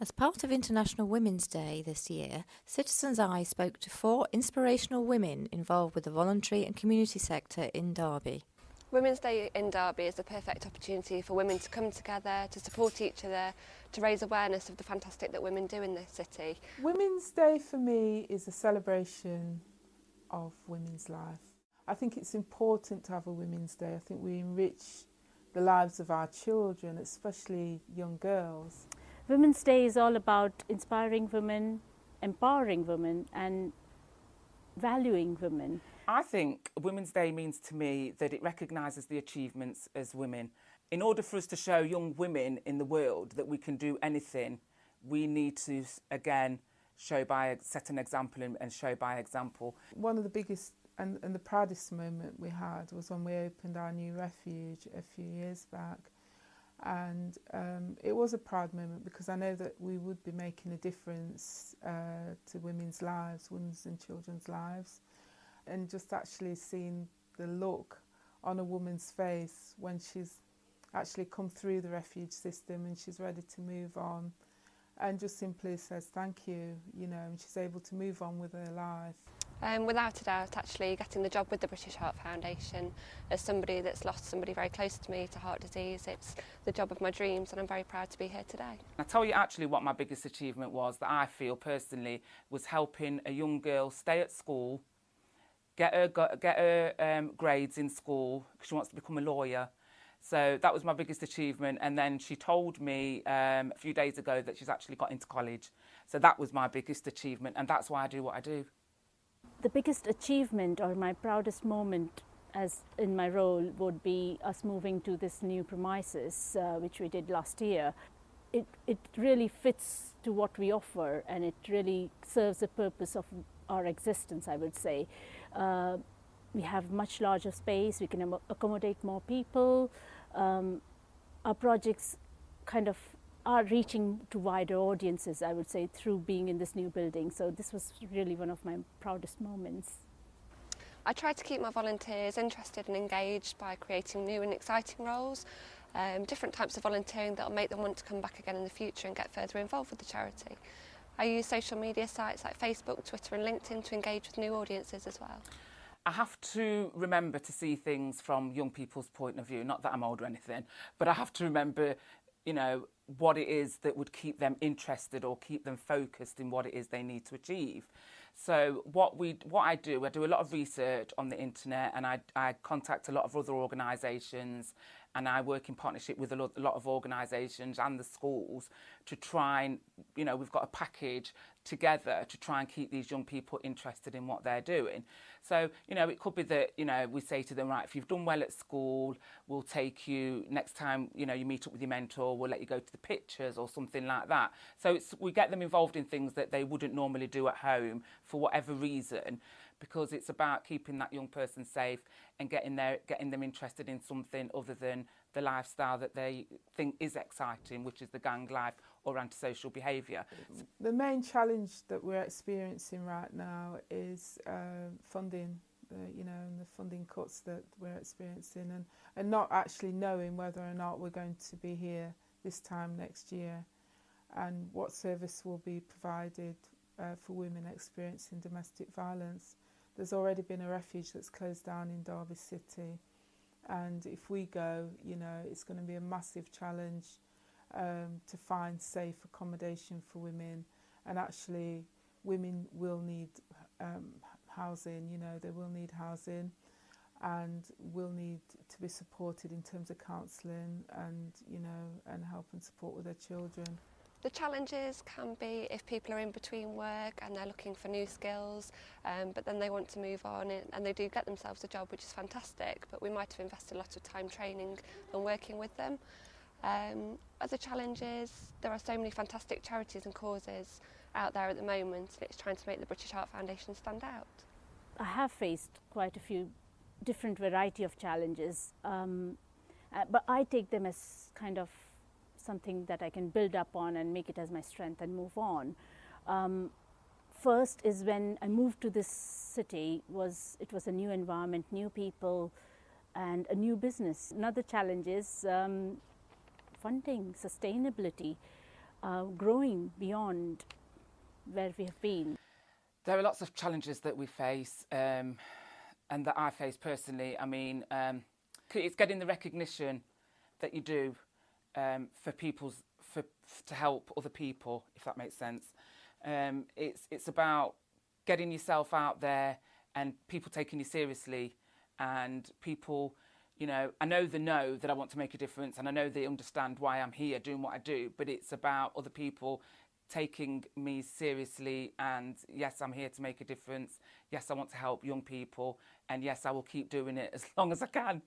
As part of International Women's Day this year, Citizens Eye spoke to 4 inspirational women involved with the voluntary and community sector in Derby. Women's Day in Derby is the perfect opportunity for women to come together, to support each other, to raise awareness of the fantastic that women do in this city. Women's Day for me is a celebration of women's life. I think it's important to have a Women's Day. I think we enrich the lives of our children, especially young girls. Women's Day is all about inspiring women, empowering women and valuing women. I think Women's Day means to me that it recognises the achievements as women. In order for us to show young women in the world that we can do anything, we need to, again, set an example and show by example. One of the biggest and the proudest moment we had was when we opened our new refuge a few years back. And it was a proud moment because I know that we would be making a difference to women's lives, women's and children's lives. And just actually seeing the look on a woman's face when she's actually come through the refuge system and she's ready to move on and just simply says thank you, and she's able to move on with her life. Without a doubt, actually getting the job with the British Heart Foundation, as somebody that's lost somebody very close to me to heart disease, it's the job of my dreams, and I'm very proud to be here today. I'll tell you actually what my biggest achievement was that I feel personally was helping a young girl stay at school, get her grades in school because she wants to become a lawyer. So that was my biggest achievement, and then she told me a few days ago that she's actually got into college. So that was my biggest achievement, and that's why I do what I do. The biggest achievement or my proudest moment as in my role would be us moving to this new premises, which we did last year. It really fits to what we offer, and it really serves the purpose of our existence, I would say. We have much larger space, we can accommodate more people. Our projects kind of are reaching to wider audiences, I would say, through being in this new building. So this was really one of my proudest moments. I try to keep my volunteers interested and engaged by creating new and exciting roles, different types of volunteering that will make them want to come back again in the future and get further involved with the charity. I use social media sites like Facebook, Twitter and LinkedIn to engage with new audiences as well. I have to remember to see things from young people's point of view, not that I'm old or anything, but I have to remember, what it is that would keep them interested or keep them focused in what it is they need to achieve. So what I do a lot of research on the internet, and I contact a lot of other organisations, and I work in partnership with a lot of organisations and the schools to try and, we've got a package together to try and keep these young people interested in what they're doing. So, it could be that, we say to them, right, if you've done well at school, we'll take you next time, you meet up with your mentor, we'll let you go to the pictures or something like that. So we get them involved in things that they wouldn't normally do at home for whatever reason, because it's about keeping that young person safe and getting them interested in something other than the lifestyle that they think is exciting, which is the gang life or antisocial behaviour. The main challenge that we're experiencing right now is funding, and the funding cuts that we're experiencing, and not actually knowing whether or not we're going to be here this time next year and what service will be provided for women experiencing domestic violence. There's already been a refuge that's closed down in Derby City, and if we go, it's going to be a massive challenge to find safe accommodation for women. And actually women will need housing, they will need housing and will need to be supported in terms of counselling and and help and support with their children. The challenges can be if people are in between work and they're looking for new skills, but then they want to move on and they do get themselves a job, which is fantastic, but we might have invested a lot of time training and working with them. Other challenges, there are so many fantastic charities and causes out there at the moment, and it's trying to make the British Heart Foundation stand out. I have faced quite a few different variety of challenges, but I take them as kind of something that I can build up on and make it as my strength and move on. First is when I moved to this city, it was a new environment, new people and a new business. Another challenge is funding, sustainability. growing beyond where we have been? There are lots of challenges that we face and that I face personally. I mean, it's getting the recognition that you do to help other people, if that makes sense. It's about getting yourself out there and people taking you seriously, and people, you know, I know they know that I want to make a difference, and I know they understand why I'm here doing what I do, but it's about other people taking me seriously. And yes, I'm here to make a difference. Yes, I want to help young people, and yes, I will keep doing it as long as I can.